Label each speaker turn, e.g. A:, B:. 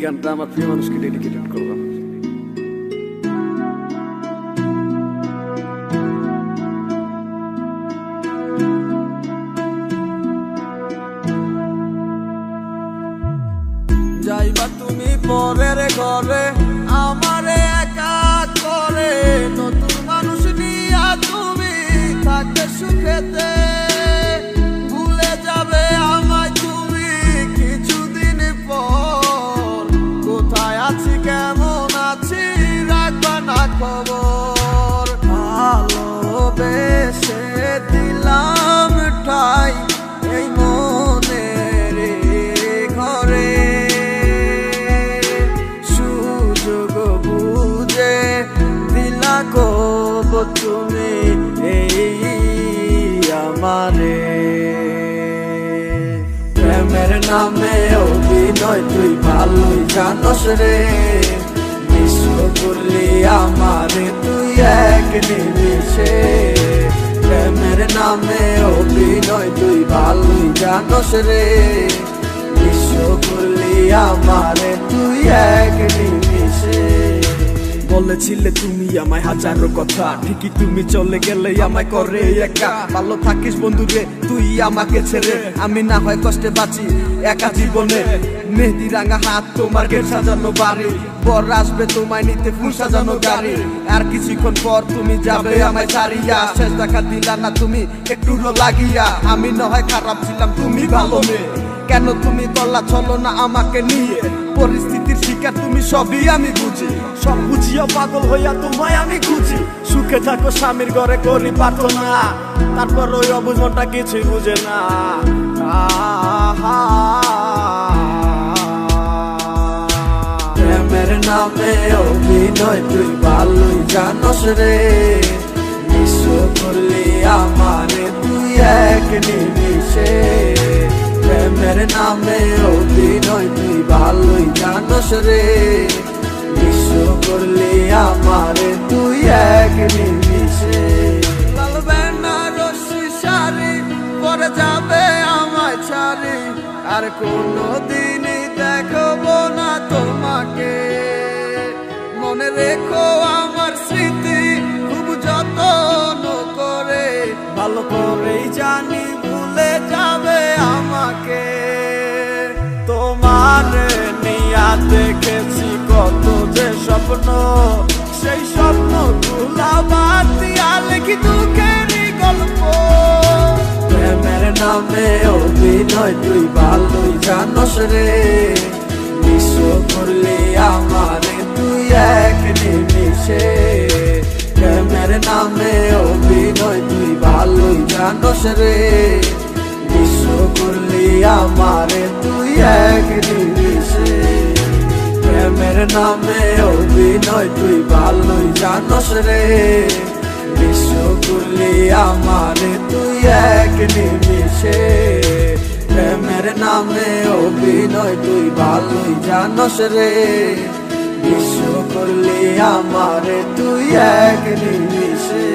A: গানটা আমার প্রিয় মানুষকে ডেডিকেটেড করলাম।
B: যাইবা তুমি পরের ঘরে আমারে একা করে, নতুন মানুষ নিয়া তুমি থাকতে সুখেতে, ভুলে যাবে আমায় তুমি কিছুদিন পর। কোথায় আছি কেমন আছি রাখবা না খবর, ভালোবেসে দিলাম ঠাই এই মনের ঘরে, সুযোগ বুঝে দিলা কব তুমি এই আমারে। প্রেমের নামে অভিনয় তুই ভালোই জানস রে, বিশ্ব করলি আমারে তুই এক নিমিষে। প্রেমের নামে অভিনয় তুই ভালোই জানস রে, বিশ্ব করলি আমারে তুই এক নিমিষে।
A: বলেছিলে তুমি আমায় হাজারো কথা, ঠিকই তুমি চলে গেলে আমায় করে একা। ভালো থাকিস বন্ধুরে তুই আমাকে ছেড়ে, আমি না হয় কষ্টে বাঁচি একা জীবনে। মেহেদি রাঙা হাত তোমার গেট সাজানো বাড়ি, বর আসবে তোমায় নিতে ফুল সাজানো গাড়ি। আর কিছুক্ষণ পর তুমি যাবে আমায় ছাড়িয়া, শেষ দেখা দিলা না তুমি একটু লাগিয়া। আমি না হয় খারাপ ছিলাম তুমি ভালো মেয়ে, কেন তুমি করলা চলো না আমাকে নিয়ে। পরিস্থিতির শিকার তুমি সবই আমি বুঝি, সব বুঝিয়া পাগল হইয়া তোমায় আমি খুঁজি। সুখে থাকো স্বামীর ঘরে করি প্রার্থনা, তারপর ওই অবুঝ মনটা কিছুই বুঝে না।
B: প্রেমের নামে অভিনয় তুই ভালোই জানস রে, বিশ্ব করলি আমারে তুই এক নিমিষে। প্রেমের নামে অভিনয় তুই ভালোই জানস রে, বিশ্ব করলি আমারে তুই এক নিমিষে। লাল বেনারসি শাড়ি পরে যাবে আমায় ছাড়ি, আর কোনোদিনই দেখবো না তোমাকে। মনে রেখো আমার স্মৃতি খুব যত্ন করে, ভালো করেই জানি ভুলে যাবে আমাকে। তোমার নিয়া দেখেছি কত যে স্বপ্ন, সেই স্বপ্ন গুলা বাদ দিয়া লিখি দুঃখেরই গল্প। প্রেমের নামে অভিনয় তুই ভালোই জানস রে, বিশ্ব করলি আমারে তুই এক নিমিষে। প্রেমের নামে অভিনয় তুই ভালোই জানস রে, বিশ্ব করলি আমারে তুই এক নিমিষে। প্রেমের নামে অভিনয় তুই ভালোই জানস রে, বিশ্ব করলি আমারে তুই এক নিমিষে। প্রেমের নামে অভিনয় তুই ভালোই জানস রে, বিশ্ব করলি আমারে তুই এক নিমিষে।